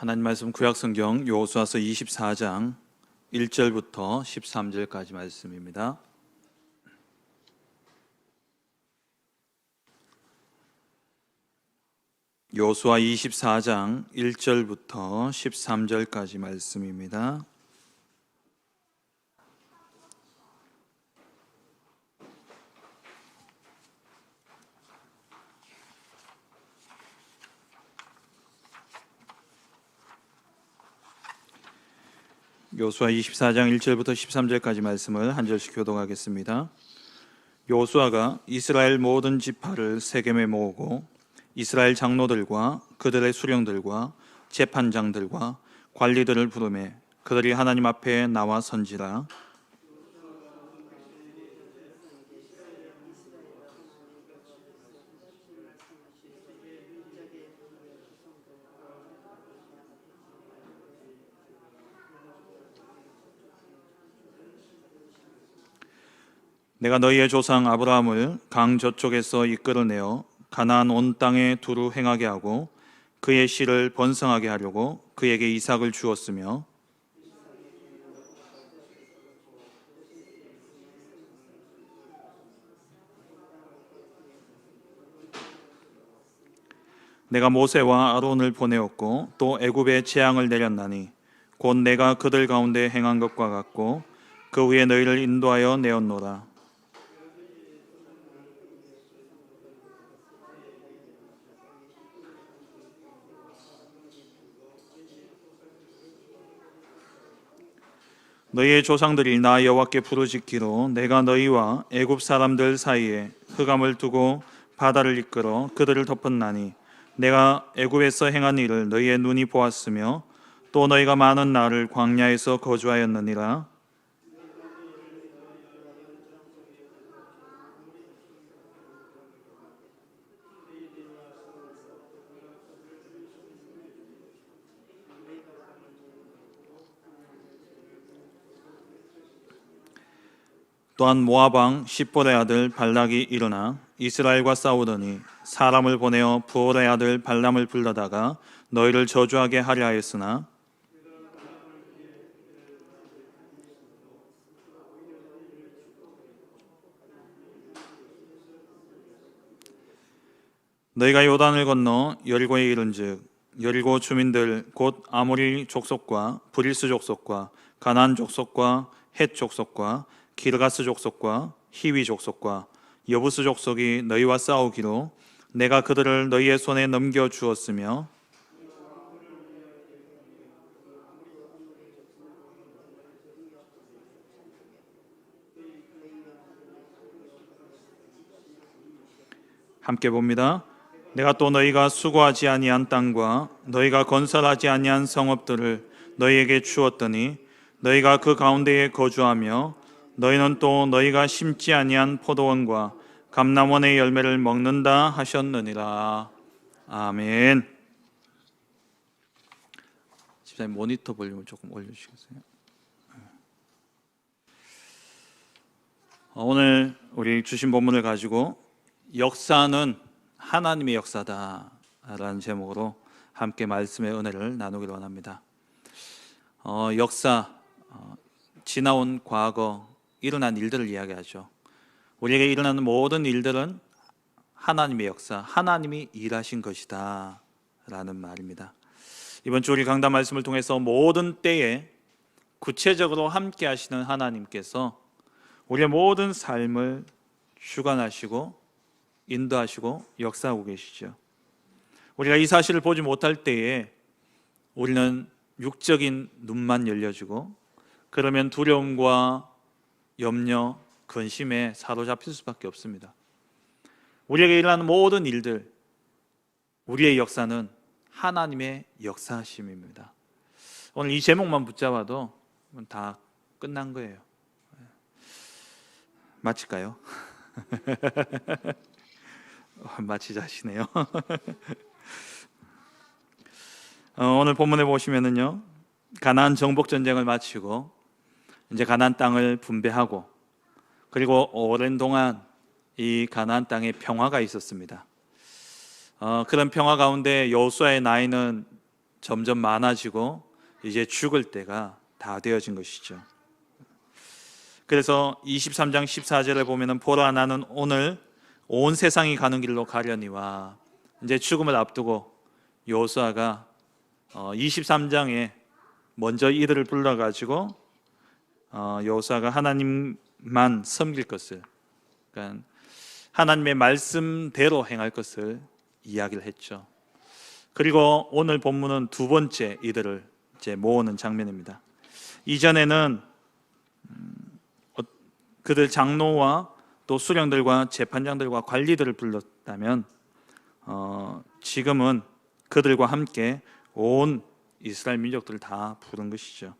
하나님 말씀 구약성경 여호수아서 24장 1절부터 13절까지 말씀입니다. 여호수아 24장 1절부터 13절까지 말씀입니다. 여호수아 24장 1절부터 13절까지 말씀을 한 절씩 교독하겠습니다. 여호수아가 이스라엘 모든 지파를 세겜에 모으고 이스라엘 장로들과 그들의 수령들과 재판장들과 관리들을 부르매 그들이 하나님 앞에 나와 선지라. 내가 너희의 조상 아브라함을 강 저쪽에서 이끌어내어 가나안 온 땅에 두루 행하게 하고 그의 씨를 번성하게 하려고 그에게 이삭을 주었으며 내가 모세와 아론을 보내었고 또 애굽에 재앙을 내렸나니 곧 내가 그들 가운데 행한 것과 같고 그 위에 너희를 인도하여 내었노라. 너희의 조상들이 나 여호와께 부르짖기로 내가 너희와 애굽 사람들 사이에 흑암을 두고 바다를 이끌어 그들을 덮었나니 내가 애굽에서 행한 일을 너희의 눈이 보았으며 또 너희가 많은 날을 광야에서 거주하였느니라. 또한 모압 왕 십볼의 아들 발락이 일어나 이스라엘과 싸우더니 사람을 보내어 부올의 아들 발람을 불러다가 너희를 저주하게 하려 하였으나 너희가 요단을 건너 여리고에 이른즉 여리고 주민들 곧 아모리 족속과 브리스 족속과 가나안 족속과 헷 족속과 기르가스 족속과 히위 족속과 여부스 족속이 너희와 싸우기로 내가 그들을 너희의 손에 넘겨 주었으며 함께 봅니다. 내가 또 너희가 수고하지 아니한 땅과 너희가 건설하지 아니한 성읍들을 너희에게 주었더니 너희가 그 가운데에 거주하며 너희는 또 너희가 심지 아니한 포도원과 감람원의 열매를 먹는다 하셨느니라. 아멘. 집사님 모니터 볼륨을 조금 올려주시겠어요? 오늘 우리 주신 본문을 가지고 역사는 하나님의 역사다 라는 제목으로 함께 말씀의 은혜를 나누기를 원합니다. 역사, 지나온 과거, 일어난 일들을 이야기하죠. 우리에게 일어나는 모든 일들은 하나님의 역사, 하나님이 일하신 것이다 라는 말입니다. 이번 주 우리 강단 말씀을 통해서 모든 때에 구체적으로 함께 하시는 하나님께서 우리의 모든 삶을 주관하시고 인도하시고 역사하고 계시죠. 우리가 이 사실을 보지 못할 때에 우리는 육적인 눈만 열려지고 그러면 두려움과 염려, 근심에 사로잡힐 수밖에 없습니다. 우리에게 일어나는 모든 일들, 우리의 역사는 하나님의 역사하심입니다. 오늘 이 제목만 붙잡아도 다 끝난 거예요. 마칠까요? 마치자 하시네요. 오늘 본문에 보시면은요, 가나안 정복 전쟁을 마치고 이제 가나안 땅을 분배하고 그리고 오랜 동안 이 가나안 땅에 평화가 있었습니다. 그런 평화 가운데 여호수아의 나이는 점점 많아지고 이제 죽을 때가 다 되어진 것이죠. 그래서 23장 14절에 보면은 보라 나는 오늘 온 세상이 가는 길로 가려니와, 이제 죽음을 앞두고 여호수아가 23장에 먼저 이들을 불러가지고 여호수아가 하나님만 섬길 것을, 그러니까 하나님의 말씀대로 행할 것을 이야기를 했죠. 그리고 오늘 본문은 두 번째 이들을 이제 모으는 장면입니다. 이전에는 그들 장로와 또 수령들과 재판장들과 관리들을 불렀다면 지금은 그들과 함께 온 이스라엘 민족들을 다 부른 것이죠.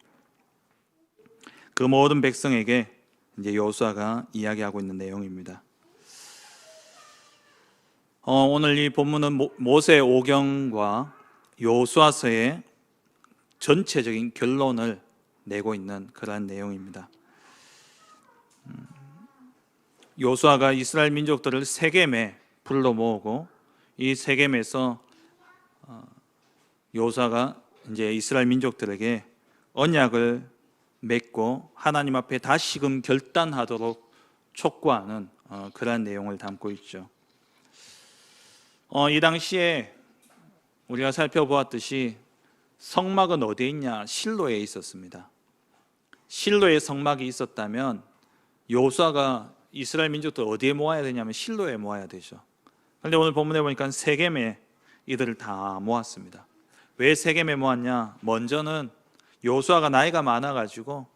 그 모든 백성에게 이제 여호수아가 이야기하고 있는 내용입니다. 오늘 이 본문은 모세 오경과 여호수아서의 전체적인 결론을 내고 있는 그러한 내용입니다. 여호수아가 이스라엘 민족들을 세겜에 불러 모으고, 이 세겜에서 여호수아가 이제 이스라엘 민족들에게 언약을 맺고 하나님 앞에 다시금 결단하도록 촉구하는 그러한 내용을 담고 있죠. 이 당시에 우리가 살펴보았듯이 성막은 어디에 있냐? 실로에 있었습니다. 실로에 성막이 있었다면 여호수아가 이스라엘 민족들 어디에 모아야 되냐면 실로에 모아야 되죠. 그런데 오늘 본문에 보니까 세겜에 이들을 다 모았습니다. 왜 세겜에 모았냐? 먼저는 여호수아가 나이가 많아가지고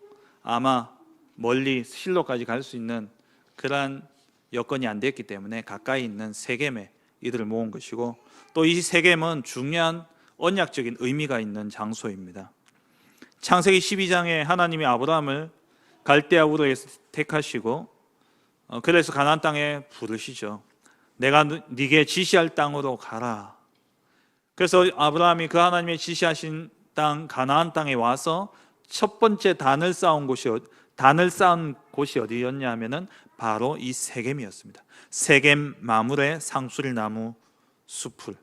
아마 멀리 실로까지 갈 수 있는 그러한 여건이 안 됐기 때문에 가까이 있는 세겜에 이들을 모은 것이고, 또 이 세겜은 중요한 언약적인 의미가 있는 장소입니다. 창세기 12장에 하나님이 아브라함을 갈대아 우르에서 택하시고 그래서 가나안 땅에 부르시죠. 내가 네게 지시할 땅으로 가라. 그래서 아브라함이 그 하나님의 지시하신 땅 가나안 땅에 와서 첫 번째 단을 쌓은 곳이 어디였냐 하면은 바로 이 세겜이었습니다. 세겜 마물의 상수리 나무 숲을,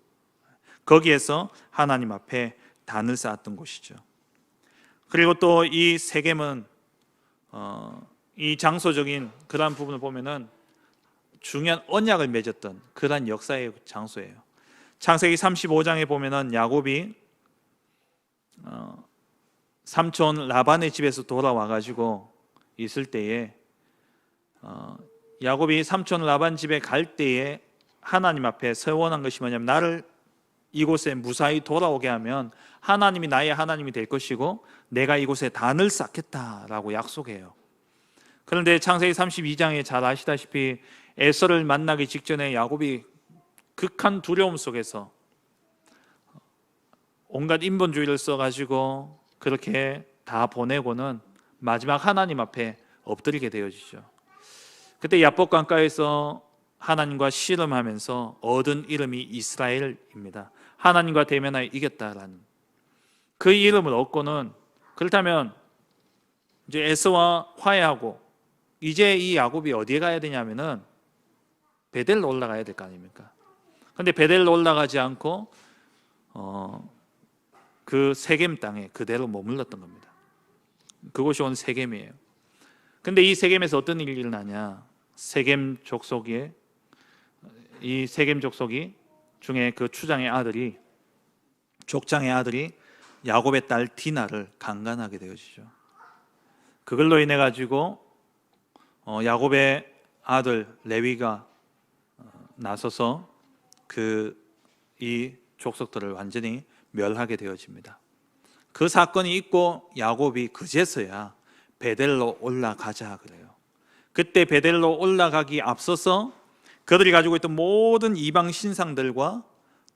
거기에서 하나님 앞에 단을 쌓았던 곳이죠. 그리고 또 이 세겜은 이 장소적인 그러한 부분을 보면은 중요한 언약을 맺었던 그러한 역사의 장소예요. 창세기 35장에 보면은 야곱이 삼촌 라반의 집에서 돌아와 가지고 있을 때에 야곱이 삼촌 라반 집에 갈 때에 하나님 앞에 서원한 것이 뭐냐면, 나를 이곳에 무사히 돌아오게 하면 하나님이 나의 하나님이 될 것이고 내가 이곳에 단을 쌓겠다라고 약속해요. 그런데 창세기 32장에 잘 아시다시피 에서를 만나기 직전에 야곱이 극한 두려움 속에서 온갖 인본주의를 써가지고 그렇게 다 보내고는 마지막 하나님 앞에 엎드리게 되어지죠. 그때 야복 강가에서 하나님과 씨름하면서 얻은 이름이 이스라엘입니다. 하나님과 대면하여 이겼다라는 그 이름을 얻고는, 그렇다면 이제 에서와 화해하고 이제 이 야곱이 어디에 가야 되냐면은 베델로 올라가야 될 거 아닙니까? 그런데 베델로 올라가지 않고 그 세겜 땅에 그대로 머물렀던 겁니다. 그곳이 오늘 세겜이에요. 근데 이 세겜에서 어떤 일이 일어나냐? 세겜 족속이 중에 그 추장의 아들이, 족장의 아들이 야곱의 딸 디나를 강간하게 되어지죠. 그걸로 인해 가지고 야곱의 아들 레위가 나서서 이 족속들을 완전히 멸하게 되어집니다. 그 사건이 있고 야곱이 그제서야 베델로 올라가자 그래요. 그때 베델로 올라가기 앞서서 그들이 가지고 있던 모든 이방 신상들과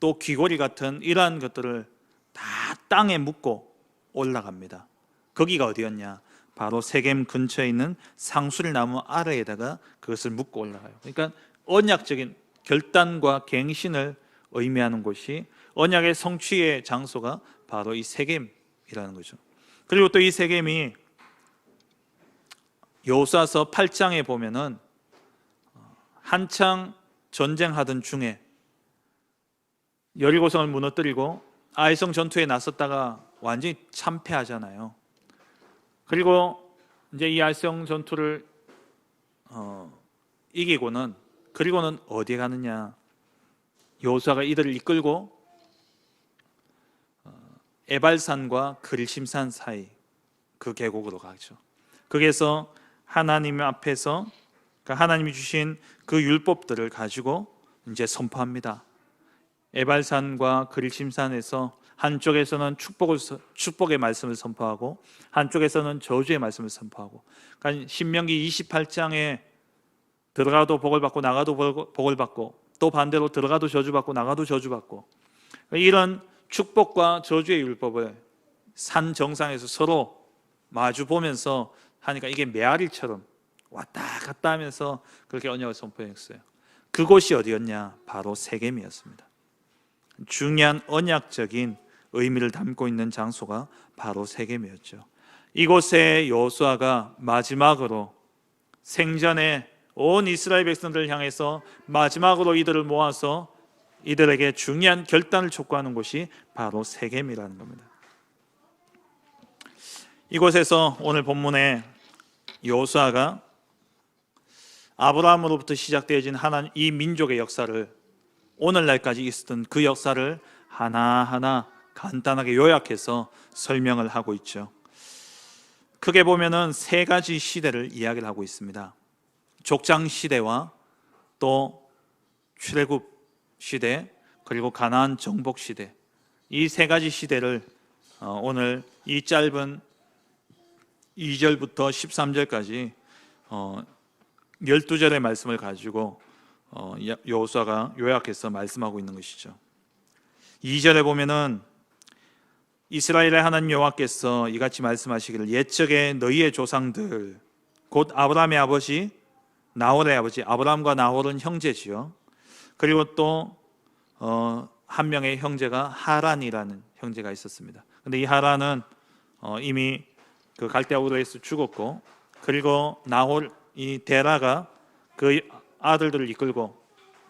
또 귀고리 같은 이러한 것들을 다 땅에 묻고 올라갑니다. 거기가 어디였냐? 바로 세겜 근처에 있는 상수리 나무 아래에다가 그것을 묻고 올라가요. 그러니까 언약적인 결단과 갱신을 의미하는 곳이, 언약의 성취의 장소가 바로 이 세겜이라는 거죠. 그리고 또 이 세겜이 여호수아서 8장에 보면은 한창 전쟁하던 중에 여리고성을 무너뜨리고 아이성 전투에 나섰다가 완전히 참패하잖아요. 그리고 이제 이 아이성 전투를 이기고는 그리고는 어디에 가느냐? 여호수아가 이들을 이끌고 에발산과 그리심산 사이 그 계곡으로 가죠. 거기에서 하나님 앞에서 하나님이 주신 그 율법들을 가지고 이제 선포합니다. 에발산과 그리심산에서 한쪽에서는 축복의 말씀을 선포하고 한쪽에서는 저주의 말씀을 선포하고, 그러니까 신명기 28장에 들어가도 복을 받고 나가도 복을 받고, 또 반대로 들어가도 저주받고 나가도 저주받고, 이런 축복과 저주의 율법을 산 정상에서 서로 마주 보면서 하니까 이게 메아리처럼 왔다 갔다 하면서 그렇게 언약을 선포했어요. 그곳이 어디였냐? 바로 세겜이었습니다. 중요한 언약적인 의미를 담고 있는 장소가 바로 세겜이었죠. 이곳에 여호수아가 마지막으로 생전에 온 이스라엘 백성들을 향해서 마지막으로 이들을 모아서 이들에게 중요한 결단을 촉구하는 곳이 바로 세겜이라는 겁니다. 이곳에서 오늘 본문에 여호수아가 아브라함으로부터 시작되어진 하나님 이 민족의 역사를, 오늘날까지 있었던 그 역사를 하나하나 간단하게 요약해서 설명을 하고 있죠. 크게 보면은 세 가지 시대를 이야기를 하고 있습니다. 족장 시대와 또 출애굽 시대, 그리고 가나안 정복 시대, 이 세 가지 시대를 오늘 이 짧은 2절부터 13절까지 12절의 말씀을 가지고 여호수아가 요약해서 말씀하고 있는 것이죠. 2절에 보면은 이스라엘의 하나님 여호와께서 이같이 말씀하시기를 옛적에 너희의 조상들 곧 아브라함의 아버지 나홀의 아버지, 아브라함과 나홀은 형제지요. 그리고 또 한 명의 형제가 하란이라는 형제가 있었습니다. 근데 이 하란은 이미 그 갈대아 우르에서 죽었고, 그리고 나홀 이 데라가 그 아들들을 이끌고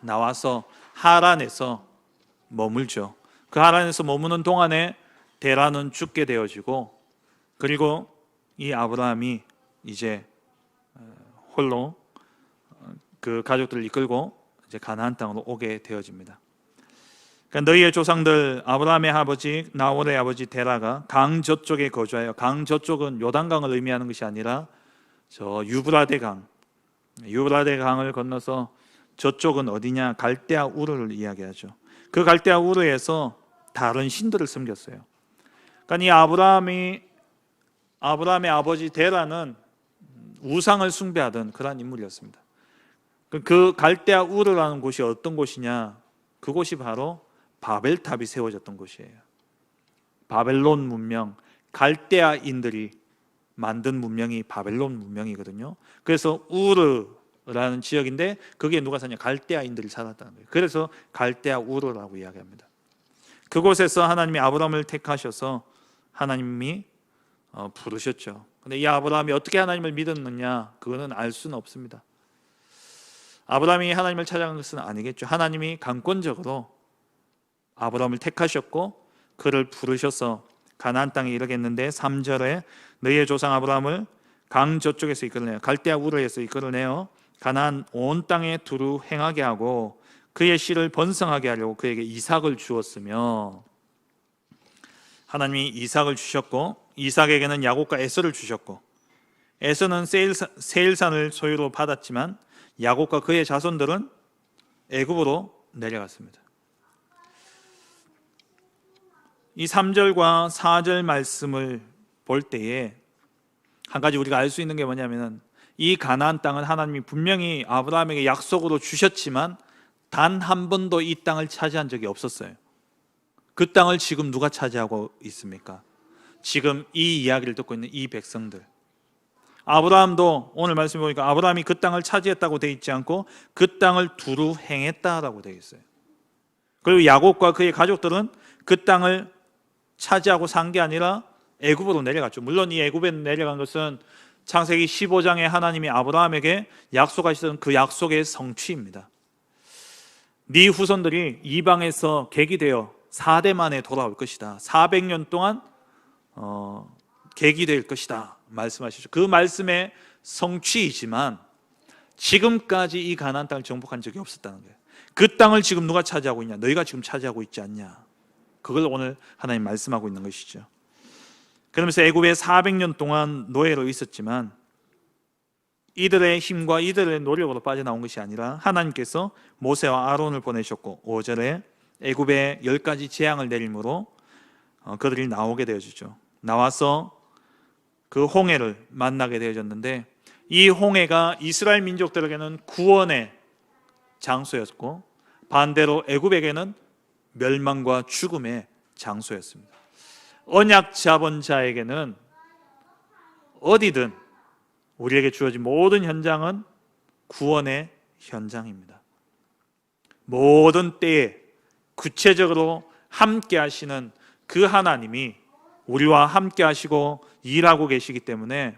나와서 하란에서 머물죠. 그 하란에서 머무는 동안에 데라는 죽게 되어지고, 그리고 이 아브라함이 이제 홀로 그 가족들을 이끌고 이제 가나안 땅으로 오게 되어집니다. 그러니까 너희의 조상들 아브라함의 아버지 나홀의 아버지 데라가 강 저쪽에 거주하여, 강 저쪽은 요단강을 의미하는 것이 아니라 저 유브라데 강을 건너서 저쪽은 어디냐? 갈대아 우르를 이야기하죠. 그 갈대아 우르에서 다른 신들을 섬겼어요. 그러니까 이 아브라함의 아버지 데라는 우상을 숭배하던 그러한 인물이었습니다. 그 갈대아 우르라는 곳이 어떤 곳이냐? 그곳이 바로 바벨탑이 세워졌던 곳이에요. 바벨론 문명, 갈대아인들이 만든 문명이 바벨론 문명이거든요. 그래서 우르라는 지역인데 거기에 누가 사냐? 갈대아인들이 살았다는 거예요. 그래서 갈대아 우르라고 이야기합니다. 그곳에서 하나님이 아브라함을 택하셔서 하나님이 부르셨죠. 근데 이 아브라함이 어떻게 하나님을 믿었느냐? 그거는 알 수는 없습니다. 아브라함이 하나님을 찾아간 것은 아니겠죠. 하나님이 강권적으로 아브라함을 택하셨고 그를 부르셔서 가나안 땅에 이르겠는데 3절에 너희의 조상 아브라함을 강 저쪽에서 이끌어내어 갈대아 우르에서 이끌어내어 가나안 온 땅에 두루 행하게 하고 그의 씨를 번성하게 하려고 그에게 이삭을 주었으며, 하나님이 이삭을 주셨고 이삭에게는 야곱과 에서를 주셨고, 에서는 세일산을 소유로 받았지만 야곱과 그의 자손들은 애굽으로 내려갔습니다. 이 3절과 4절 말씀을 볼 때에 한 가지 우리가 알 수 있는 게 뭐냐면, 이 가나안 땅은 하나님이 분명히 아브라함에게 약속으로 주셨지만 단 한 번도 이 땅을 차지한 적이 없었어요. 그 땅을 지금 누가 차지하고 있습니까? 지금 이 이야기를 듣고 있는 이 백성들. 아브라함도 오늘 말씀 보니까 아브라함이 그 땅을 차지했다고 되어 있지 않고 그 땅을 두루 행했다라고 되어 있어요. 그리고 야곱과 그의 가족들은 그 땅을 차지하고 산 게 아니라 애굽으로 내려갔죠. 물론 이 애굽에 내려간 것은 창세기 15장에 하나님이 아브라함에게 약속하시던 그 약속의 성취입니다. 네 후손들이 이방에서 객이 되어 4대 만에 돌아올 것이다. 400년 동안 계기될 것이다 말씀하시죠. 그 말씀의 성취이지만 지금까지 이 가나안 땅을 정복한 적이 없었다는 거예요. 그 땅을 지금 누가 차지하고 있냐? 너희가 지금 차지하고 있지 않냐? 그걸 오늘 하나님 말씀하고 있는 것이죠. 그러면서 애굽에 400년 동안 노예로 있었지만 이들의 힘과 이들의 노력으로 빠져나온 것이 아니라 하나님께서 모세와 아론을 보내셨고 5절에 애굽에 10가지 재앙을 내림으로 그들이 나오게 되어지죠. 나와서 그 홍해를 만나게 되어졌는데 이 홍해가 이스라엘 민족들에게는 구원의 장소였고 반대로 애굽에게는 멸망과 죽음의 장소였습니다. 언약 잡은 자에게는 어디든 우리에게 주어진 모든 현장은 구원의 현장입니다. 모든 때에 구체적으로 함께 하시는 그 하나님이 우리와 함께 하시고 일하고 계시기 때문에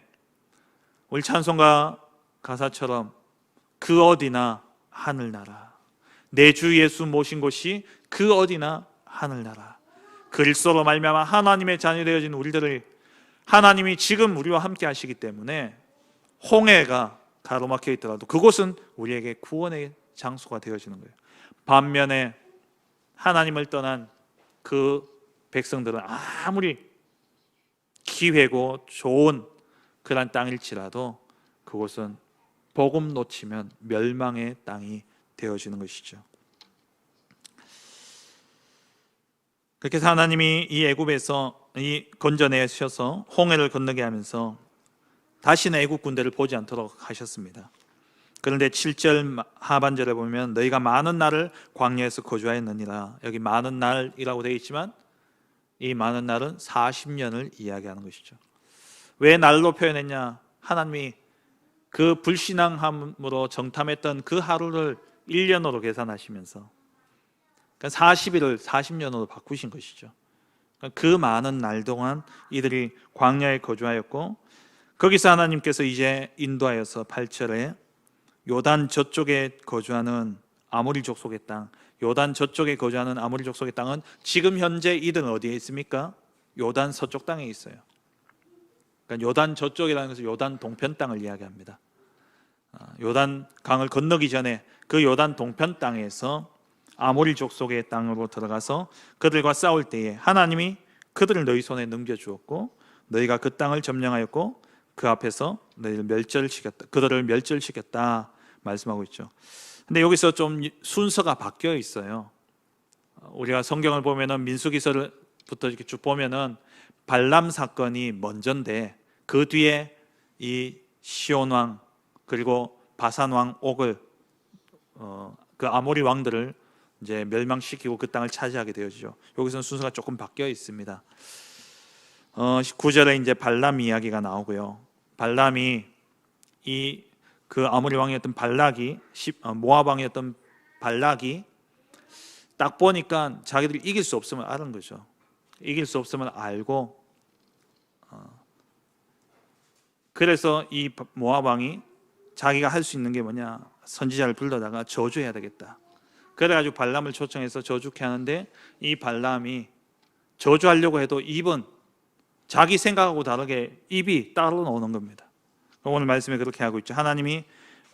우리 찬송가 가사처럼 그 어디나 하늘나라, 내 주 예수 모신 곳이 그 어디나 하늘나라. 그리스도로 말미암아 하나님의 자녀 되어진 우리들을 하나님이 지금 우리와 함께 하시기 때문에 홍해가 가로막혀 있더라도 그곳은 우리에게 구원의 장소가 되어지는 거예요. 반면에 하나님을 떠난 그 백성들은 아무리 기회고 좋은 그런 땅일지라도 그곳은 복음 놓치면 멸망의 땅이 되어지는 것이죠. 그렇게 해서 하나님이 이 애굽에서 건져내셔서 홍해를 건너게 하면서 다시는 애굽 군대를 보지 않도록 하셨습니다. 그런데 7절 하반절에 보면 너희가 많은 날을 광야에서 거주하였느니라. 여기 많은 날이라고 되어 있지만 이 많은 날은 40년을 이야기하는 것이죠. 왜 날로 표현했냐? 하나님이 그 불신앙함으로 정탐했던 그 하루를 1년으로 계산하시면서 40일을 40년으로 바꾸신 것이죠. 그 많은 날 동안 이들이 광야에 거주하였고 거기서 하나님께서 이제 인도하여서 8절에 요단 저쪽에 거주하는 아모리 족속의 땅, 요단 저쪽에 거주하는 아모리 족속의 땅은 지금 현재 이들은 어디에 있습니까? 요단 서쪽 땅에 있어요. 그러니까 요단 저쪽이라는 것은 요단 동편 땅을 이야기합니다. 요단 강을 건너기 전에 그 요단 동편 땅에서 아모리 족속의 땅으로 들어가서 그들과 싸울 때에 하나님이 그들을 너희 손에 넘겨주었고 너희가 그 땅을 점령하였고 그 앞에서 너희를 멸절시켰다. 그들을 멸절시켰다 말씀하고 있죠. 근데 여기서 좀 순서가 바뀌어 있어요. 우리가 성경을 보면은 민수기서부터 이렇게 쭉 보면은 발람 사건이 먼저인데 그 뒤에 이 시온 왕 그리고 바산 왕 옥을 그 아모리 왕들을 이제 멸망시키고 그 땅을 차지하게 되어지죠. 여기서는 순서가 조금 바뀌어 있습니다. 9절에 이제 발람 이야기가 나오고요. 발람이 그 아모리 왕이었던 발락이 모압 왕이었던 발락이 딱 보니까 자기들이 이길 수 없음을 아는 거죠. 이길 수 없음을 알고 그래서 이 모압 왕이 자기가 할 수 있는 게 뭐냐, 선지자를 불러다가 저주해야 되겠다. 그래가지고 발람을 초청해서 저주케 하는데 이 발람이 저주하려고 해도 입은 자기 생각하고 다르게 입이 따로 나오는 겁니다. 오늘 말씀에 그렇게 하고 있죠. 하나님이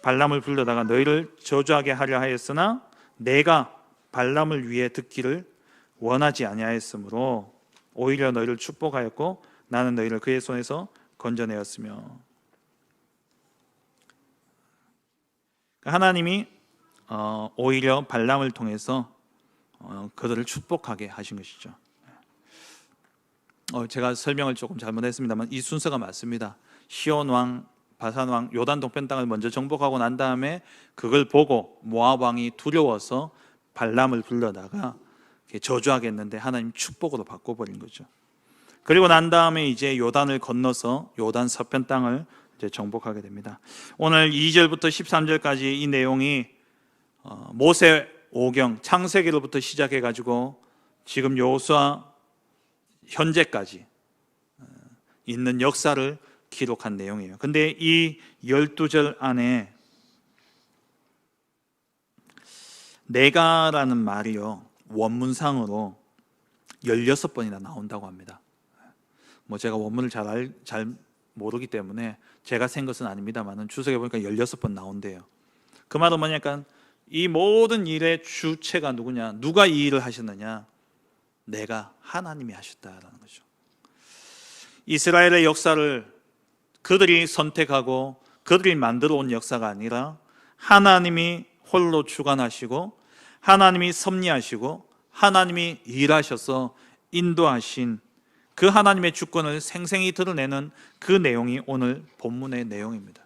발람을 불러다가 너희를 저주하게 하려 하였으나 내가 발람을 위해 듣기를 원하지 아니하였으므로 오히려 너희를 축복하였고 나는 너희를 그의 손에서 건져내었으며. 하나님이 오히려 발람을 통해서 그들을 축복하게 하신 것이죠. 제가 설명을 조금 잘못했습니다만 이 순서가 맞습니다. 시온 왕, 바산 왕, 요단 동편 땅을 먼저 정복하고 난 다음에 그걸 보고 모압 왕이 두려워서 발람을 불러다가 저주하겠는데 하나님 축복으로 바꿔버린 거죠. 그리고 난 다음에 이제 요단을 건너서 요단 서편 땅을 이제 정복하게 됩니다. 오늘 2절부터 13절까지 이 내용이 모세 오경 창세기로부터 시작해가지고 지금 여호수아 현재까지 있는 역사를 기록한 내용이에요. 근데 이 12절 안에 내가라는 말이요 원문상으로 16번이나 나온다고 합니다. 뭐 제가 원문을 잘 모르기 때문에 제가 센 것은 아닙니다만 주석에 보니까 16번 나온대요. 그 말은 뭐냐니까 이 모든 일의 주체가 누구냐? 누가 이 일을 하셨느냐? 내가 하나님이 하셨다라는 거죠. 이스라엘의 역사를 그들이 선택하고 그들이 만들어 온 역사가 아니라 하나님이 홀로 주관하시고 하나님이 섭리하시고 하나님이 일하셔서 인도하신 그 하나님의 주권을 생생히 드러내는 그 내용이 오늘 본문의 내용입니다.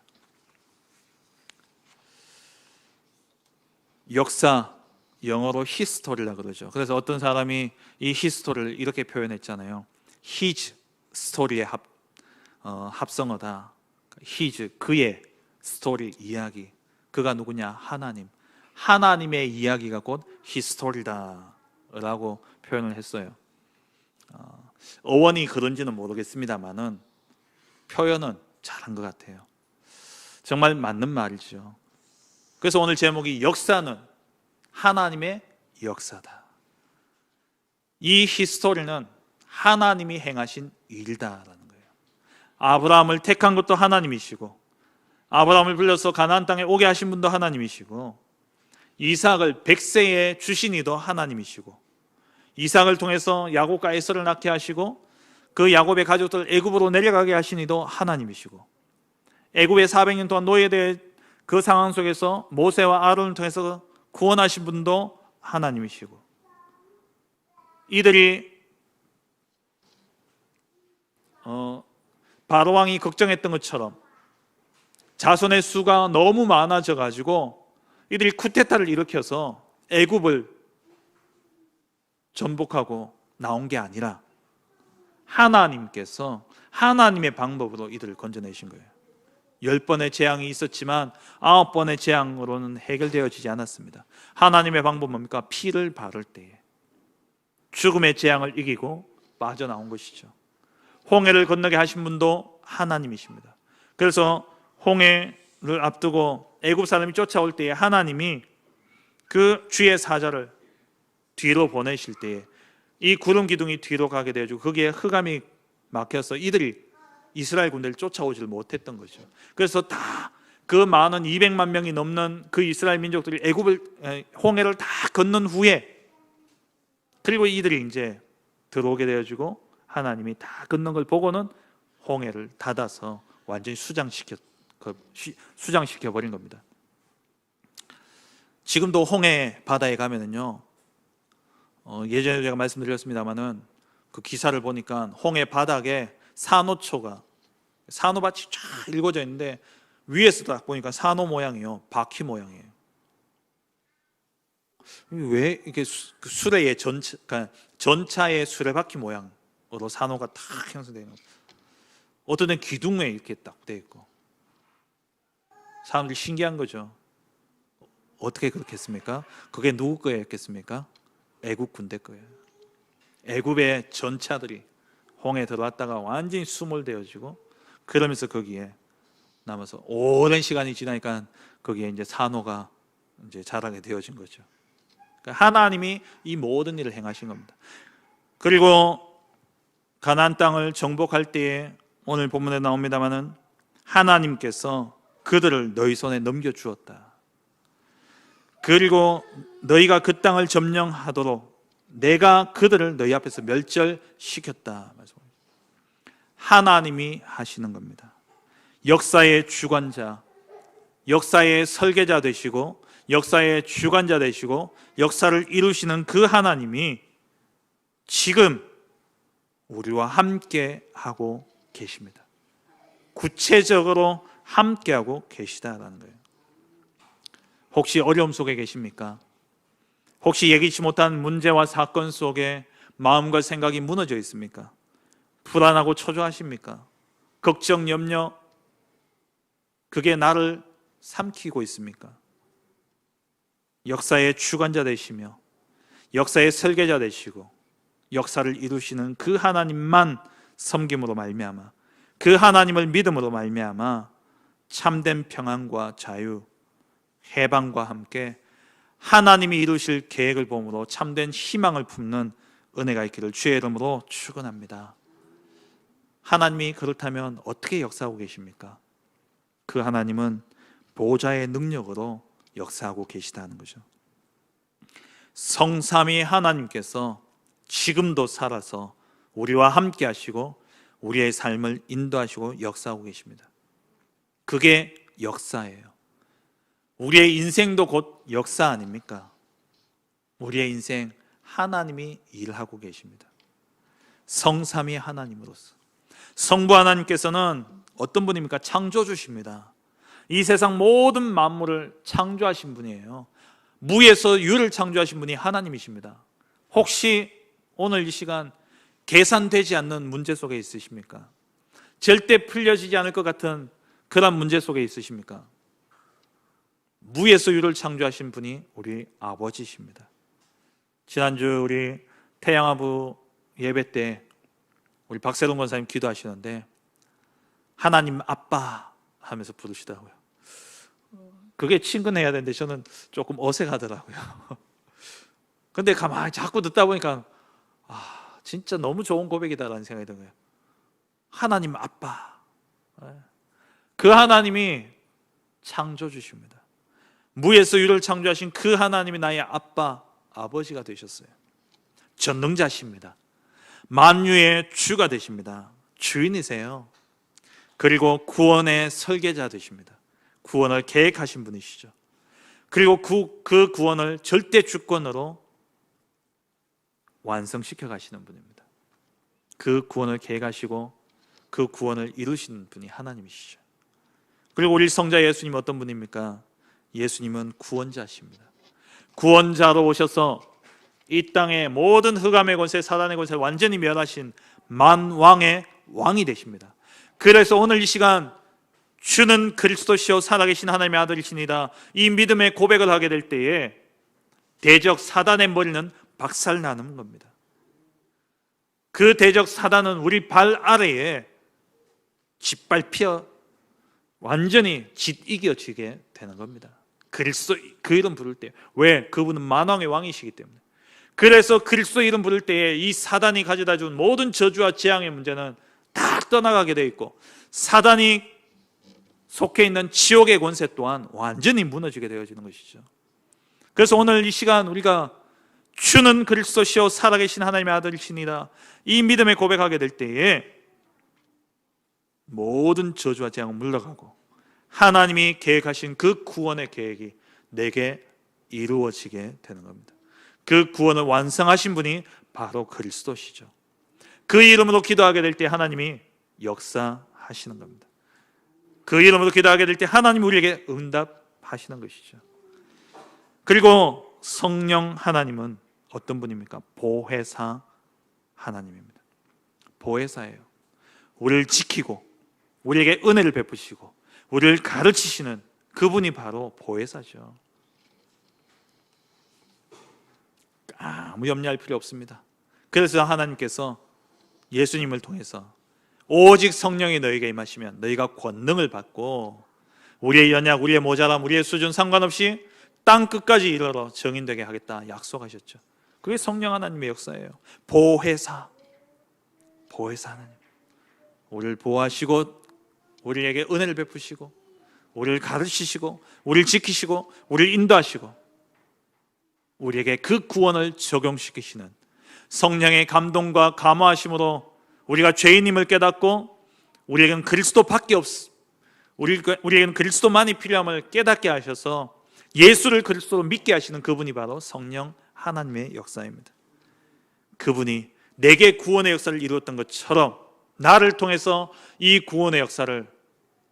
역사, 영어로 히스토리라고 그러죠. 그래서 어떤 사람이 이 히스토리를 이렇게 표현했잖아요. His 스토리의 합성어다. His, 그의 스토리, 이야기. 그가 누구냐? 하나님. 하나님의 이야기가 곧 히스토리다 라고 표현을 했어요. 어원이 그런지는 모르겠습니다만은 표현은 잘한 것 같아요. 정말 맞는 말이죠. 그래서 오늘 제목이 역사는 하나님의 역사다. 이 히스토리는 하나님이 행하신 일이다라는 거예요. 아브라함을 택한 것도 하나님이시고 아브라함을 불러서 가나안 땅에 오게 하신 분도 하나님이시고 이삭을 100세에 주신 이도 하나님이시고 이삭을 통해서 야곱과 에서를 낳게 하시고 그 야곱의 가족들 애굽으로 내려가게 하신 이도 하나님이시고 애굽에 400년 동안 노예된 그 상황 속에서 모세와 아론을 통해서 구원하신 분도 하나님이시고 이들이 바로 왕이 걱정했던 것처럼 자손의 수가 너무 많아져 가지고 이들이 쿠데타를 일으켜서 애굽을 전복하고 나온 게 아니라 하나님께서 하나님의 방법으로 이들을 건져내신 거예요. 10번의 재앙이 있었지만 9번의 재앙으로는 해결되어지지 않았습니다. 하나님의 방법은 뭡니까? 피를 바를 때에 죽음의 재앙을 이기고 빠져나온 것이죠. 홍해를 건너게 하신 분도 하나님이십니다. 그래서 홍해를 앞두고 애굽 사람이 쫓아올 때에 하나님이 그 주의 사자를 뒤로 보내실 때에 이 구름 기둥이 뒤로 가게 되어지고 거기에 흑암이 막혀서 이들이 이스라엘 군대를 쫓아오질 못했던 거죠. 그래서 다 그 많은 200만 명이 넘는 그 이스라엘 민족들이 홍해를 다 건넌 후에 그리고 이들이 이제 들어오게 되어지고 하나님이 다 건넌 걸 보고는 홍해를 닫아서 완전히 수장시켜 버린 겁니다. 지금도 홍해 바다에 가면은요, 예전에 제가 말씀드렸습니다만은 그 기사를 보니까 홍해 바닥에 산호밭이 쫙 일궈져 있는데 위에서 딱 보니까 산호 모양이요, 바퀴 모양이에요. 왜 이렇게 수레의 전차의 수레바퀴 모양으로 산호가 딱 형성되어 있는 거예요. 어떤 데는 기둥에 이렇게 딱 돼 있고 사람들이 신기한 거죠. 어떻게 그렇게 했습니까? 그게 누구 거였겠습니까? 애굽 군대 거예요. 애굽의 전차들이 홍해에 들어왔다가 완전히 수몰되어지고 그러면서 거기에 남아서 오랜 시간이 지나니까 거기에 이제 산호가 이제 자라게 되어진 거죠. 그러니까 하나님이 이 모든 일을 행하신 겁니다. 그리고 가나안 땅을 정복할 때에 오늘 본문에 나옵니다마는 하나님께서 그들을 너희 손에 넘겨주었다. 그리고 너희가 그 땅을 점령하도록 내가 그들을 너희 앞에서 멸절시켰다. 하나님이 하시는 겁니다. 역사의 주관자, 역사의 설계자 되시고 역사의 주관자 되시고 역사를 이루시는 그 하나님이 지금 우리와 함께 하고 계십니다. 구체적으로 함께하고 계시다라는 거예요. 혹시 어려움 속에 계십니까? 혹시 예기치 못한 문제와 사건 속에 마음과 생각이 무너져 있습니까? 불안하고 초조하십니까? 걱정, 염려, 그게 나를 삼키고 있습니까? 역사의 주관자 되시며 역사의 설계자 되시고 역사를 이루시는 그 하나님만 섬김으로 말미암아 그 하나님을 믿음으로 말미암아 참된 평안과 자유, 해방과 함께 하나님이 이루실 계획을 보므로 참된 희망을 품는 은혜가 있기를 주의 이름으로 축원합니다. 하나님이 그렇다면 어떻게 역사하고 계십니까? 그 하나님은 보좌의 능력으로 역사하고 계시다는 거죠. 성삼위 하나님께서 지금도 살아서 우리와 함께 하시고 우리의 삶을 인도하시고 역사하고 계십니다. 그게 역사예요. 우리의 인생도 곧 역사 아닙니까? 우리의 인생 하나님이 일하고 계십니다. 성삼위 하나님으로서. 성부 하나님께서는 어떤 분입니까? 창조주십니다. 이 세상 모든 만물을 창조하신 분이에요. 무에서 유를 창조하신 분이 하나님이십니다. 혹시 오늘 이 시간 계산되지 않는 문제 속에 있으십니까? 절대 풀려지지 않을 것 같은 그런 문제 속에 있으십니까? 무에서 유를 창조하신 분이 우리 아버지십니다. 지난주 우리 태양아부 예배 때 우리 박세롱 권사님 기도하시는데 하나님 아빠 하면서 부르시더라고요. 그게 친근해야 되는데 저는 조금 어색하더라고요. 근데 가만히 자꾸 듣다 보니까 진짜 너무 좋은 고백이다라는 생각이 든 거예요. 하나님 아빠. 그 하나님이 창조주십니다. 무에서 유를 창조하신 그 하나님이 나의 아빠, 아버지가 되셨어요. 전능자십니다. 만유의 주가 되십니다. 주인이세요. 그리고 구원의 설계자 되십니다. 구원을 계획하신 분이시죠. 그리고 그 구원을 절대 주권으로 완성시켜 가시는 분입니다. 그 구원을 계획하시고 그 구원을 이루시는 분이 하나님이시죠. 그리고 우리 성자 예수님 어떤 분입니까? 예수님은 구원자십니다. 구원자로 오셔서 이 땅의 모든 흑암의 권세, 사단의 권세를 완전히 멸하신 만왕의 왕이 되십니다. 그래서 오늘 이 시간 주는 그리스도시요 살아계신 하나님의 아들이시니라 이 믿음의 고백을 하게 될 때에 대적 사단의 머리는 박살나는 겁니다. 그 대적 사단은 우리 발 아래에 짓밟혀 완전히 짓이겨지게 되는 겁니다. 그리스도 그 이름 부를 때. 왜? 그분은 만왕의 왕이시기 때문에. 그래서 그리스도 이름 부를 때에 이 사단이 가져다 준 모든 저주와 재앙의 문제는 다 떠나가게 되어 있고 사단이 속해 있는 지옥의 권세 또한 완전히 무너지게 되어지는 것이죠. 그래서 오늘 이 시간 우리가 주는 그리스도시요 살아계신 하나님의 아들이시니라 이 믿음에 고백하게 될 때에 모든 저주와 재앙은 물러가고 하나님이 계획하신 그 구원의 계획이 내게 이루어지게 되는 겁니다. 그 구원을 완성하신 분이 바로 그리스도시죠. 그 이름으로 기도하게 될 때 하나님이 역사하시는 겁니다. 그 이름으로 기도하게 될 때 하나님이 우리에게 응답하시는 것이죠. 그리고 성령 하나님은 어떤 분입니까? 보혜사 하나님입니다. 보혜사예요. 우리를 지키고 우리에게 은혜를 베푸시고 우리를 가르치시는 그분이 바로 보혜사죠. 아무 염려할 필요 없습니다. 그래서 하나님께서 예수님을 통해서 오직 성령이 너희에게 임하시면 너희가 권능을 받고 우리의 연약, 우리의 모자람, 우리의 수준 상관없이 땅 끝까지 이르러 정인되게 하겠다 약속하셨죠. 그게 성령 하나님의 역사예요. 보혜사 하나님, 우리를 보호하시고 우리에게 은혜를 베푸시고 우리를 가르치시고 우리를 지키시고 우리를 인도하시고 우리에게 그 구원을 적용시키시는 성령의 감동과 감화하심으로 우리가 죄인임을 깨닫고 우리에게는 그리스도밖에 우리에게는 그리스도만이 필요함을 깨닫게 하셔서 예수를 그리스도로 믿게 하시는 그분이 바로 성령 하나님의 역사입니다. 그분이 내게 구원의 역사를 이루었던 것처럼 나를 통해서 이 구원의 역사를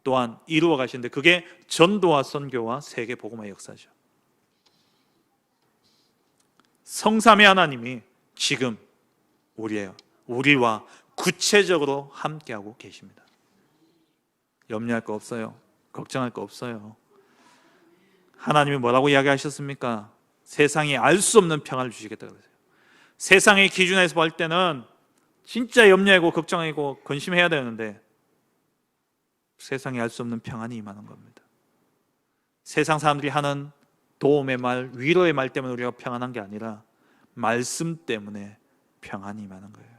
또한 이루어 가시는데 그게 전도와 선교와 세계 복음화의 역사죠. 성삼위 하나님이 지금 우리와 구체적으로 함께하고 계십니다. 염려할 거 없어요. 걱정할 거 없어요. 하나님이 뭐라고 이야기하셨습니까? 세상이 알 수 없는 평안을 주시겠다고 그러세요. 세상의 기준에서 볼 때는 진짜 염려하고 걱정하고 근심해야 되는데 세상이 알 수 없는 평안이 임하는 겁니다. 세상 사람들이 하는 도움의 말, 위로의 말 때문에 우리가 평안한 게 아니라 말씀 때문에 평안이 임하는 거예요.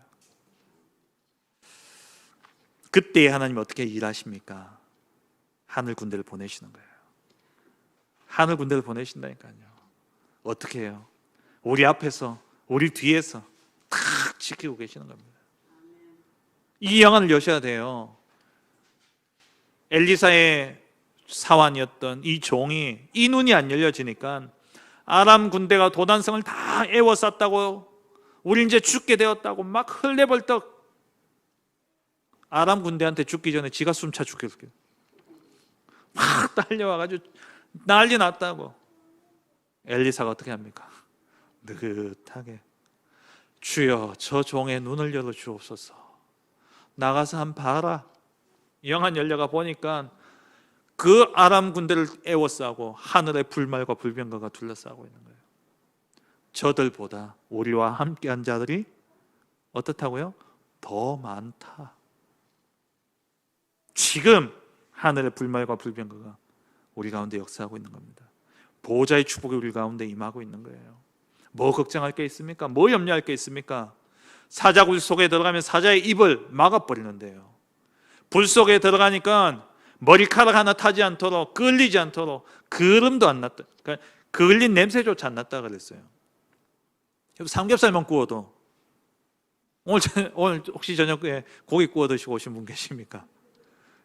그때 하나님 어떻게 일하십니까? 하늘 군대를 보내시는 거예요. 하늘 군대를 보내신다니까요. 어떻게 해요? 우리 앞에서, 우리 뒤에서 탁 지키고 계시는 겁니다. 이 영안을 여셔야 돼요. 엘리사의 사환이었던 이 종이 이 눈이 안 열려지니까 아람 군대가 도단성을 다 에워쌌다고, 우리 이제 죽게 되었다고 막 헐레벌떡 아람 군대한테 죽기 전에 지가 숨차 죽겠어요. 막 달려와가지고 난리 났다고. 엘리사가 어떻게 합니까? 느긋하게, 주여 저 종의 눈을 열어 주옵소서. 나가서 한번 봐라. 영안 열려가 보니까 그 아람 군대를 에워싸고 하늘의 불말과 불병거가 둘러싸고 있는 거예요. 저들보다 우리와 함께한 자들이 어떻다고요? 더 많다. 지금 하늘의 불말과 불병거가 우리 가운데 역사하고 있는 겁니다. 보호자의 축복이 우리 가운데 임하고 있는 거예요. 뭐 걱정할 게 있습니까? 뭐 염려할 게 있습니까? 사자굴 속에 들어가면 사자의 입을 막아버리는데요. 불 속에 들어가니까 머리카락 하나 타지 않도록, 끌리지 않도록 그름도 안 났다. 그러니까 그을린 냄새조차 안 났다 그랬어요. 삼겹살만 구워도, 오늘 혹시 저녁에 고기 구워 드시고 오신 분 계십니까?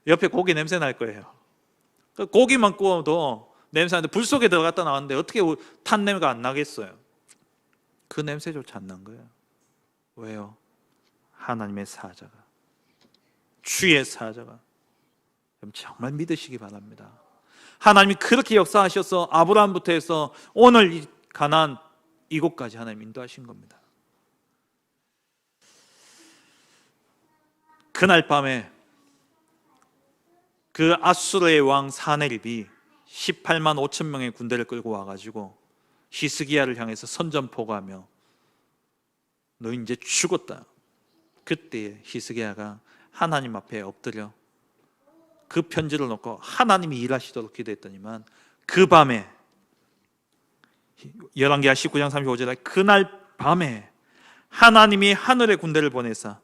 옆에 고기 냄새 날 거예요. 고기만 구워도 냄새 나는데 불 속에 들어갔다 나왔는데 어떻게 탄 냄새가 안 나겠어요? 그 냄새조차 안 난 거예요. 왜요? 하나님의 사자가, 주의 사자가. 정말 믿으시기 바랍니다. 하나님이 그렇게 역사하셔서 아브라함부터 해서 오늘 이 가나안 이곳까지 하나님 인도하신 겁니다. 그날 밤에 그 아수르의 왕 사네립이 18만 5천 명의 군대를 끌고 와가지고 히스기야를 향해서 선전포고하며 너 이제 죽었다. 그때 히스기야가 하나님 앞에 엎드려 그 편지를 놓고 하나님이 일하시도록 기도했더니만 그 밤에, 열왕기하 19장 35절에 그날 밤에 하나님이 하늘의 군대를 보내사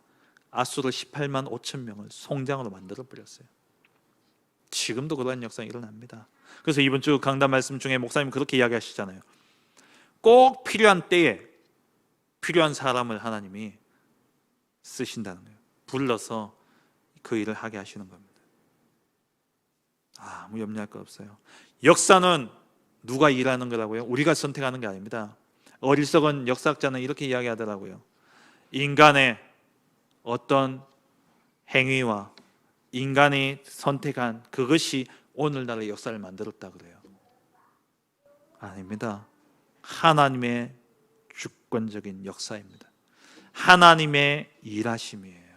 아수르 18만 5천 명을 송장으로 만들어 버렸어요. 지금도 그러한 역사가 일어납니다. 그래서 이번 주 강단 말씀 중에 목사님 그렇게 이야기하시잖아요. 꼭 필요한 때에 필요한 사람을 하나님이 쓰신다는 거예요. 불러서 그 일을 하게 하시는 겁니다. 아무 염려할 거 없어요. 역사는 누가 일하는 거라고요? 우리가 선택하는 게 아닙니다. 어리석은 역사학자는 이렇게 이야기하더라고요. 인간의 어떤 행위와 인간이 선택한 그것이 오늘날의 역사를 만들었다 그래요. 아닙니다. 하나님의 주권적인 역사입니다. 하나님의 일하심이에요.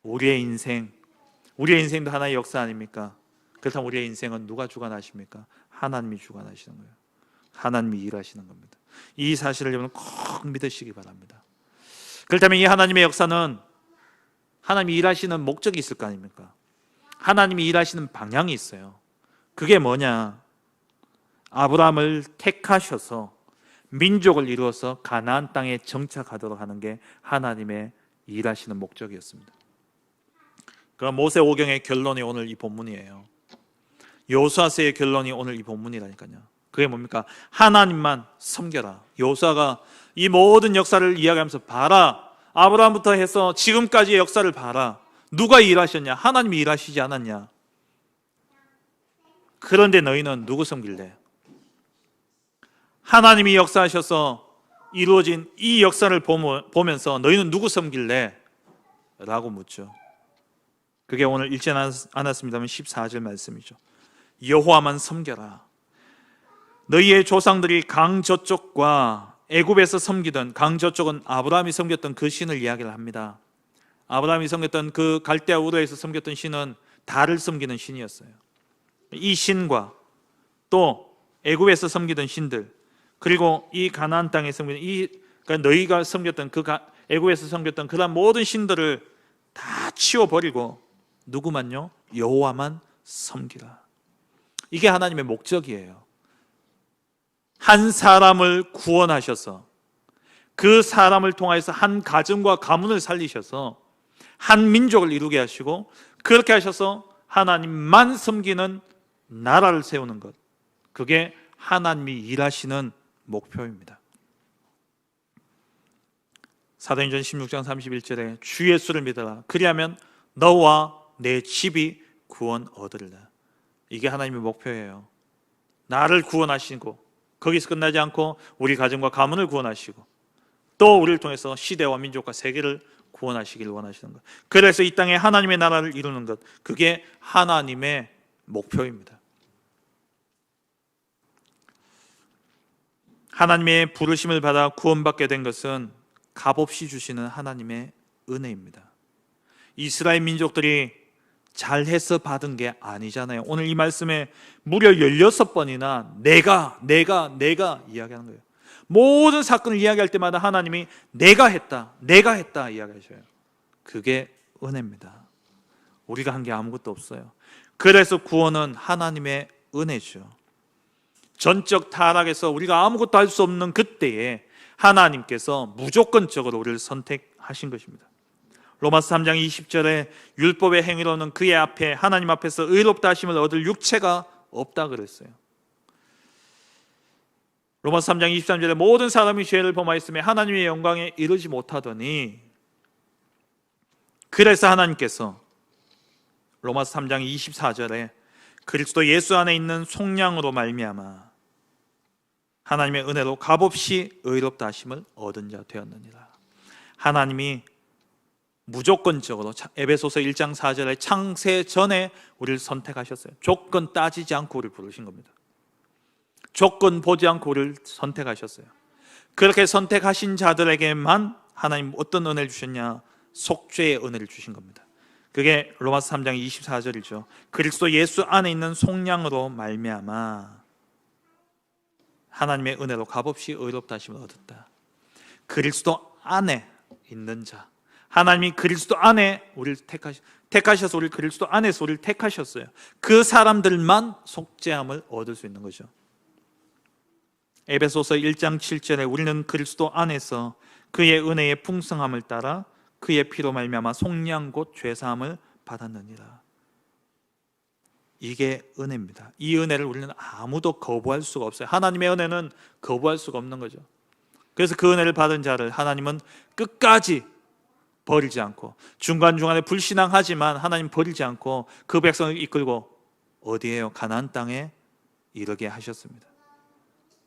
우리의 인생도 하나의 역사 아닙니까? 그렇다면 우리의 인생은 누가 주관하십니까? 하나님이 주관하시는 거예요. 하나님이 일하시는 겁니다. 이 사실을 여러분 꼭 믿으시기 바랍니다. 그렇다면 이 하나님의 역사는 하나님이 일하시는 목적이 있을 거 아닙니까? 하나님이 일하시는 방향이 있어요. 그게 뭐냐? 아브라함을 택하셔서 민족을 이루어서 가나안 땅에 정착하도록 하는 게 하나님의 일하시는 목적이었습니다. 그럼 모세 오경의 결론이 오늘 이 본문이에요. 여호수아서의 결론이 오늘 이 본문이라니까요. 그게 뭡니까? 하나님만 섬겨라. 여호수아가 이 모든 역사를 이야기하면서 봐라. 아브라함부터 해서 지금까지의 역사를 봐라. 누가 일하셨냐? 하나님이 일하시지 않았냐? 그런데 너희는 누구 섬길래? 하나님이 역사하셔서 이루어진 이 역사를 보면서 너희는 누구 섬길래? 라고 묻죠. 그게 오늘 읽지 않았습니다만 14절 말씀이죠. 여호와만 섬겨라. 너희의 조상들이 강 저쪽과 애굽에서 섬기던, 강 저쪽은 아브라함이 섬겼던 그 신을 이야기를 합니다. 아브라함이 섬겼던 그 갈대아 우르에서 섬겼던 신은 달을 섬기는 신이었어요. 이 신과 또 애굽에서 섬기던 신들, 그리고 이 가나안 땅에 섬기는 그러니까 너희가 섬겼던 애굽에서 섬겼던 그런 모든 신들을 다 치워버리고 누구만요? 여호와만 섬기라. 이게 하나님의 목적이에요. 한 사람을 구원하셔서 그 사람을 통하여서 한 가정과 가문을 살리셔서 한 민족을 이루게 하시고, 그렇게 하셔서 하나님만 섬기는 나라를 세우는 것, 그게 하나님이 일하시는 목표입니다. 사도행전 16장 31절에 주 예수를 믿어라, 그리하면 너와 내 집이 구원 얻으리라. 이게 하나님의 목표예요. 나를 구원하시고, 거기서 끝나지 않고 우리 가정과 가문을 구원하시고, 또 우리를 통해서 시대와 민족과 세계를 구원하시기를 원하시는 것. 그래서 이 땅에 하나님의 나라를 이루는 것, 그게 하나님의 목표입니다. 하나님의 부르심을 받아 구원받게 된 것은 값없이 주시는 하나님의 은혜입니다. 이스라엘 민족들이 잘해서 받은 게 아니잖아요. 오늘 이 말씀에 무려 16번이나 내가 이야기하는 거예요. 모든 사건을 이야기할 때마다 하나님이 내가 했다 이야기하셔요. 그게 은혜입니다. 우리가 한 게 아무것도 없어요. 그래서 구원은 하나님의 은혜죠. 전적 타락에서 우리가 아무것도 할 수 없는 그때에 하나님께서 무조건적으로 우리를 선택하신 것입니다. 로마서 3장 20절에 율법의 행위로는 그의 앞에, 하나님 앞에서 의롭다 하심을 얻을 육체가 없다 그랬어요. 로마서 3장 23절에 모든 사람이 죄를 범하였으며 하나님의 영광에 이르지 못하더니, 그래서 하나님께서 로마서 3장 24절에 그리스도 예수 안에 있는 속량으로 말미암아 하나님의 은혜로 값없이 의롭다 하심을 얻은 자 되었느니라. 하나님이 무조건적으로 에베소서 1장 4절에 창세 전에 우리를 선택하셨어요. 조건 따지지 않고 우리를 부르신 겁니다. 조건 보지 않고 우리를 선택하셨어요. 그렇게 선택하신 자들에게만 하나님 어떤 은혜를 주셨냐? 속죄의 은혜를 주신 겁니다. 그게 로마서 3장 24절이죠. 그리스도 예수 안에 있는 속량으로 말미암아 하나님의 은혜로 값없이 의롭다 하심을 얻었다. 그리스도 안에 있는 자, 하나님이 그리스도 안에 우리를 택하셔서 우리를 그리스도 안에서 우리를 택하셨어요. 그 사람들만 속죄함을 얻을 수 있는 거죠. 에베소서 1장 7절에 우리는 그리스도 안에서 그의 은혜의 풍성함을 따라 그의 피로 말미암아 속량 곧 죄사함을 받았느니라. 이게 은혜입니다. 이 은혜를 우리는 아무도 거부할 수가 없어요. 하나님의 은혜는 거부할 수가 없는 거죠. 그래서 그 은혜를 받은 자를 하나님은 끝까지 버리지 않고, 중간중간에 불신앙하지만 하나님 버리지 않고 그 백성을 이끌고 어디에요? 가나안 땅에 이르게 하셨습니다.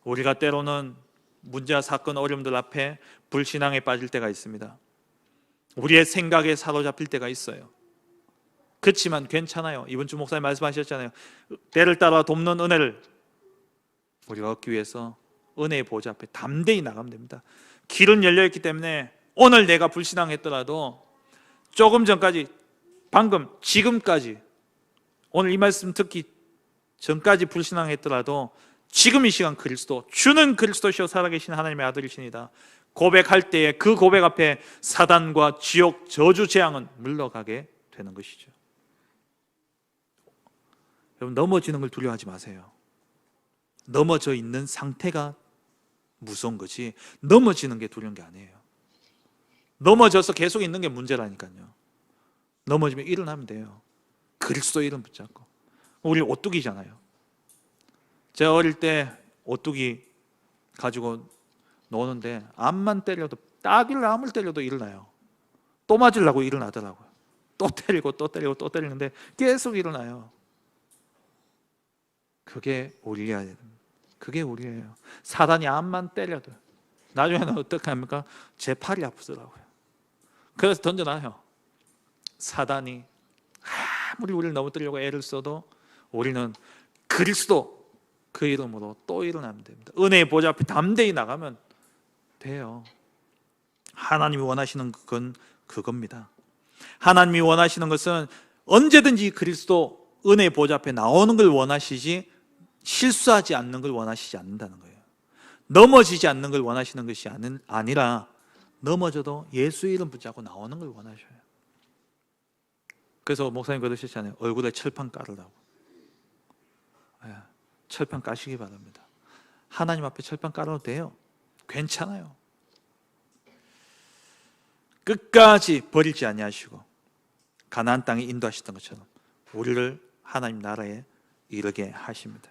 우리가 때로는 문제와 사건, 어려움들 앞에 불신앙에 빠질 때가 있습니다. 우리의 생각에 사로잡힐 때가 있어요. 그렇지만 괜찮아요. 이번 주 목사님 말씀하셨잖아요. 때를 따라 돕는 은혜를 우리가 얻기 위해서 은혜의 보좌 앞에 담대히 나가면 됩니다. 길은 열려있기 때문에 오늘 내가 불신앙했더라도 조금 전까지, 방금, 지금까지, 오늘 이 말씀 듣기 전까지 불신앙했더라도 지금 이 시간 그리스도, 주는 그리스도시요 살아계신 하나님의 아들이시니다 고백할 때에 그 고백 앞에 사단과 지옥, 저주, 재앙은 물러가게 되는 것이죠. 여러분, 넘어지는 걸 두려워하지 마세요. 넘어져 있는 상태가 무서운 거지 넘어지는 게 두려운 게 아니에요. 넘어져서 계속 있는 게 문제라니까요. 넘어지면 일어나면 돼요. 그리스도 이름 붙잡고. 우리 오뚜기잖아요. 제가 어릴 때 오뚜기 가지고 노는데 암만 때려도, 따귀를 암을 때려도 일어나요. 또 맞으려고 일어나더라고요. 또 때리고 또 때리고 또 때리는데 계속 일어나요. 그게 우리예요. 그게 우리예요. 사단이 암만 때려도 나중에는 어떻게 합니까? 제 팔이 아프더라고요. 그래서 던져놔요. 사단이 아무리 우리를 넘어뜨리려고 애를 써도 우리는 그리스도 그 이름으로 또 일어나면 됩니다. 은혜의 보좌 앞에 담대히 나가면 돼요. 하나님이 원하시는 건 그겁니다. 하나님이 원하시는 것은 언제든지 그리스도 은혜의 보좌 앞에 나오는 걸 원하시지, 실수하지 않는 걸 원하시지 않는다는 거예요. 넘어지지 않는 걸 원하시는 것이 아니라 넘어져도 예수 이름 붙잡고 나오는 걸 원하셔요. 그래서 목사님 그러셨잖아요. 얼굴에 철판 깔으라고. 철판 까시기 바랍니다. 하나님 앞에 철판 깔아도 돼요. 괜찮아요. 끝까지 버리지 아니하시고 가나안 땅에 인도하셨던 것처럼 우리를 하나님 나라에 이르게 하십니다.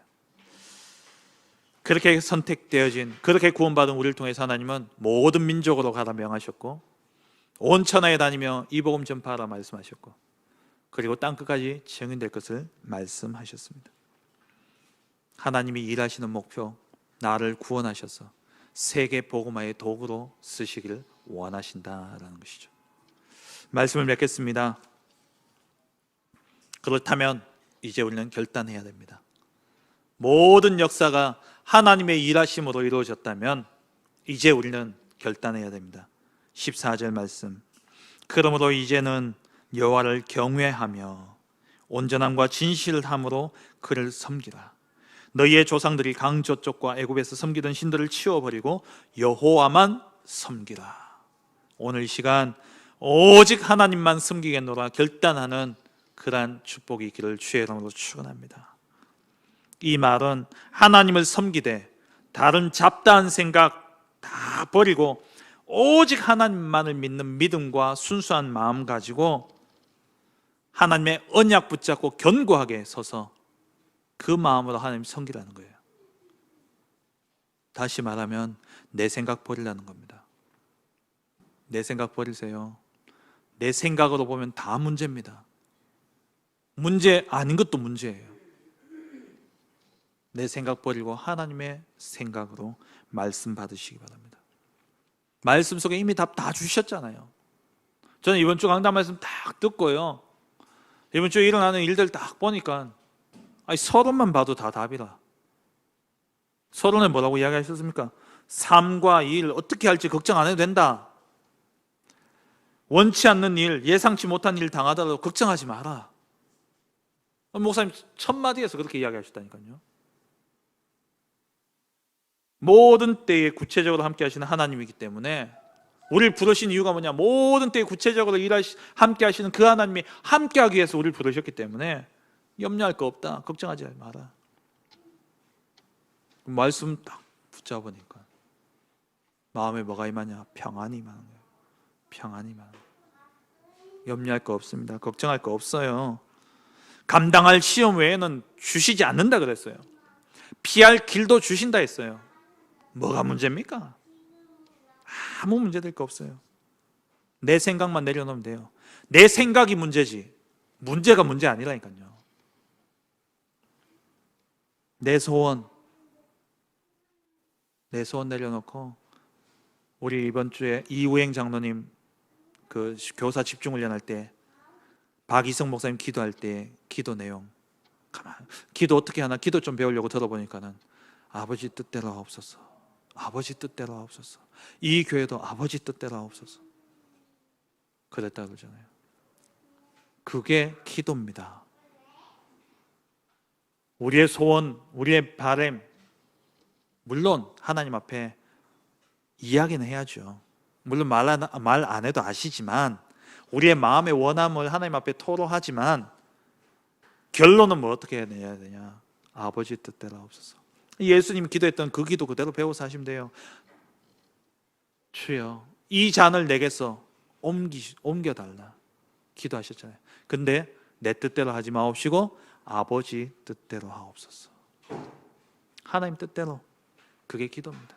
그렇게 선택되어진, 그렇게 구원받은 우리를 통해서 하나님은 모든 민족으로 가라 명하셨고 온 천하에 다니며 이 복음 전파하라 말씀하셨고 그리고 땅끝까지 증인될 것을 말씀하셨습니다. 하나님이 일하시는 목표, 나를 구원하셔서 세계 복음화의 도구로 쓰시기를 원하신다라는 것이죠. 말씀을 맺겠습니다. 그렇다면 이제 우리는 결단해야 됩니다. 모든 역사가 하나님의 일하심으로 이루어졌다면 이제 우리는 결단해야 됩니다. 14절 말씀, 그러므로 이제는 여호와를 경외하며 온전함과 진실함으로 그를 섬기라. 너희의 조상들이 강 저쪽과 애굽에서 섬기던 신들을 치워버리고 여호와만 섬기라. 오늘 이 시간 오직 하나님만 섬기겠노라 결단하는 그러한 축복이 있기를 주의 이름으로 축원합니다. 이 말은 하나님을 섬기되 다른 잡다한 생각 다 버리고 오직 하나님만을 믿는 믿음과 순수한 마음 가지고 하나님의 언약 붙잡고 견고하게 서서 그 마음으로 하나님 섬기라는 거예요. 다시 말하면 내 생각 버리라는 겁니다. 내 생각 버리세요. 내 생각으로 보면 다 문제입니다. 문제 아닌 것도 문제예요. 내 생각 버리고 하나님의 생각으로 말씀 받으시기 바랍니다. 말씀 속에 이미 답 다 주셨잖아요. 저는 이번 주 강단 말씀 딱 듣고요, 이번 주에 일어나는 일들 딱 보니까 서론만 봐도 다 답이라. 서론에 뭐라고 이야기하셨습니까? 삶과 일 어떻게 할지 걱정 안 해도 된다. 원치 않는 일, 예상치 못한 일 당하더라도 걱정하지 마라. 목사님 첫 마디에서 그렇게 이야기하셨다니까요. 모든 때에 구체적으로 함께 하시는 하나님이기 때문에 우리를 부르신 이유가 뭐냐? 모든 때에 구체적으로 함께 하시는 그 하나님이 함께 하기 위해서 우리를 부르셨기 때문에 염려할 거 없다, 걱정하지 마라. 말씀 딱 붙잡으니까 마음에 뭐가 임하냐? 평안이 임하는 거예요. 평안이 임하는 거예요. 염려할 거 없습니다. 걱정할 거 없어요. 감당할 시험 외에는 주시지 않는다 그랬어요. 피할 길도 주신다 했어요. 뭐가 문제입니까? 아무 문제 될 거 없어요. 내 생각만 내려놓으면 돼요. 내 생각이 문제지 문제가 문제 아니라니까요. 내 소원 내려놓고, 우리 이번 주에 이우행 장로님 그 교사 집중훈련 할 때 박이성 목사님 기도할 때 기도 내용, 기도 어떻게 하나 기도 좀 배우려고 들어보니까는 아버지 뜻대로 하옵소서, 아버지 뜻대로 하옵소서, 이 교회도 아버지 뜻대로 하옵소서 그랬다 그러잖아요. 그게 기도입니다. 우리의 소원, 우리의 바람, 물론 하나님 앞에 이야기는 해야죠. 물론 말 안 해도 아시지만 우리의 마음의 원함을 하나님 앞에 토로하지만 결론은 뭐 어떻게 내야 되냐? 아버지 뜻대로 하옵소서. 예수님 기도했던 그 기도 그대로 배워서 하시면 돼요. 주여 이 잔을 내게서 옮겨달라 기도하셨잖아요. 근데 내 뜻대로 하지 마옵시고 아버지 뜻대로 하옵소서. 하나님 뜻대로, 그게 기도입니다.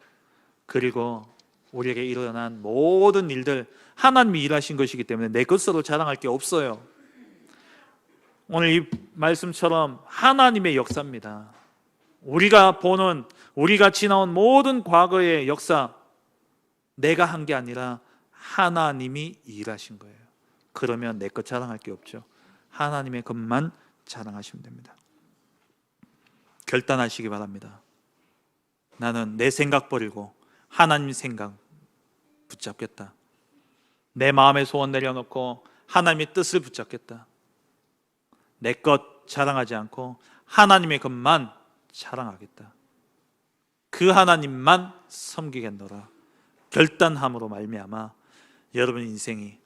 그리고 우리에게 일어난 모든 일들 하나님이 일하신 것이기 때문에 내 것으로 자랑할 게 없어요. 오늘 이 말씀처럼 하나님의 역사입니다. 우리가 지나온 모든 과거의 역사, 내가 한 게 아니라 하나님이 일하신 거예요. 그러면 내 것 자랑할 게 없죠. 하나님의 것만 자랑하시면 됩니다. 결단하시기 바랍니다. 나는 내 생각 버리고 하나님 생각 붙잡겠다. 내 마음의 소원 내려놓고 하나님의 뜻을 붙잡겠다. 내 것 자랑하지 않고 하나님의 것만 자랑하겠다. 그 하나님만 섬기겠노라 결단함으로 말미암아 여러분 인생이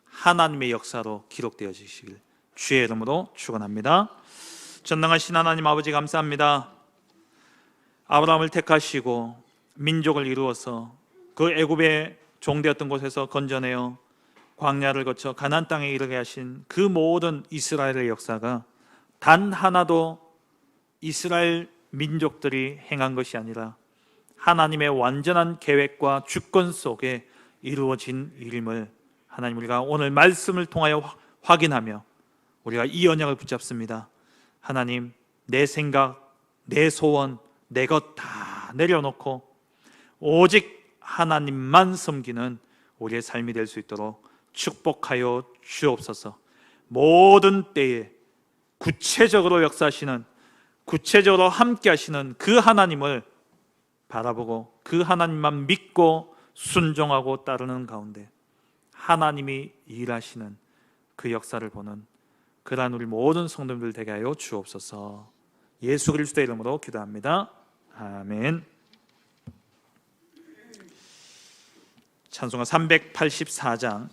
하나님의 역사로 기록되어지시길 주의 이름으로 축원합니다. 전능하신 하나님 아버지 감사합니다. 아브라함을 택하시고 민족을 이루어서 그 애굽의 종되었던 곳에서 건져내어 광야를 거쳐 가나안 땅에 이르게 하신 그 모든 이스라엘의 역사가 단 하나도 이스라엘 민족들이 행한 것이 아니라 하나님의 완전한 계획과 주권 속에 이루어진 일임을 하나님 우리가 오늘 말씀을 통하여 확인하며 우리가 이 언약을 붙잡습니다. 하나님, 내 생각, 내 소원, 내 것 다 내려놓고 오직 하나님만 섬기는 우리의 삶이 될 수 있도록 축복하여 주옵소서. 모든 때에 구체적으로 역사하시는, 구체적으로 함께 하시는 그 하나님을 바라보고 그 하나님만 믿고 순종하고 따르는 가운데 하나님이 일하시는 그 역사를 보는 그러한 우리 모든 성도님들 되게 하여 주옵소서. 예수 그리스도의 이름으로 기도합니다. 아멘. 찬송가 384장